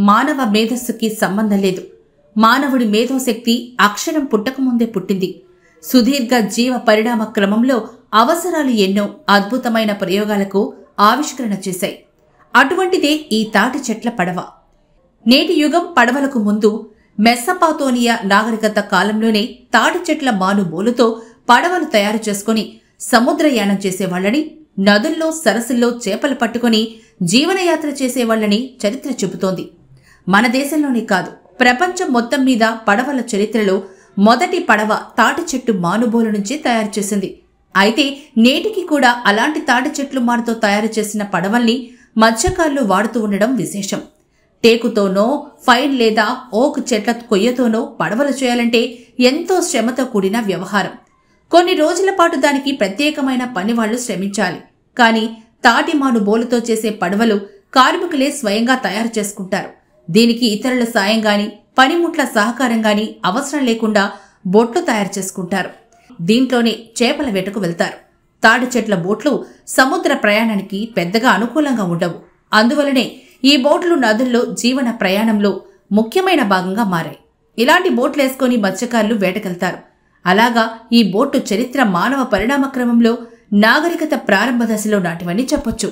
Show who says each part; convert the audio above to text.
Speaker 1: మానవ మేధస్సుకి సంబంధం లేదు. మానవుడి మేధోశక్తి అక్షరం పుట్టకముందే పుట్టింది. సుదీర్ఘ జీవ పరిణామ క్రమంలో అవసరాలు ఎన్నో అద్భుతమైన ప్రయోగాలకు ఆవిష్కరణ చేశాయి. అటువంటిదే ఈ తాటి చెట్ల పడవ. నేటి యుగం పడవలకు ముందు మెస్సపాతోనియా నాగరికత కాలంలోనే తాటి చెట్ల మానుబోలుతో పడవలు తయారు చేసుకుని సముద్రయానం చేసేవాళ్లని, నదుల్లో సరస్సుల్లో చేపలు పట్టుకుని జీవనయాత్ర చేసేవాళ్లని చరిత్ర చెబుతోంది. మన దేశంలోనే కాదు, ప్రపంచం మొత్తం మీద పడవల చరిత్రలో మొదటి పడవ తాటి చెట్టు మానుబోలు నుంచి తయారు చేసింది. అయితే నేటికి కూడా అలాంటి తాటి చెట్లు మానుతో తయారు చేసిన పడవల్ని మత్స్యకారులు వాడుతూ ఉండడం విశేషం. టేకుతోనో, ఫైన్ లేదా ఓక్ చెట్ల కొయ్యతోనో పడవలు చేయాలంటే ఎంతో శ్రమతో కూడిన వ్యవహారం. కొన్ని రోజుల పాటు దానికి ప్రత్యేకమైన పనివాళ్లు శ్రమించాలి. కానీ తాటి మానుబోలుతో చేసే పడవలు కార్మికులే స్వయంగా తయారు చేసుకుంటారు. దీనికి ఇతరుల సాయం గాని, పనిముట్ల సహకారం గాని అవసరం లేకుండా బోట్లు తయారు చేసుకుంటారు. దీంట్లోనే చేపల వేటకు వెళ్తారు. తాటి చెట్ల బోట్లు సముద్ర ప్రయాణానికి పెద్దగా అనుకూలంగా ఉండవు. అందువలనే ఈ బోట్లు నదుల్లో జీవన ప్రయాణంలో ముఖ్యమైన భాగంగా మారాయి. ఇలాంటి బోట్లేసుకొని మత్స్యకారులు వేటకెళ్తారు. అలాగా ఈ బోటు చరిత్ర మానవ పరిణామ క్రమంలో నాగరికత ప్రారంభ దశలో నాటివని చెప్పొచ్చు.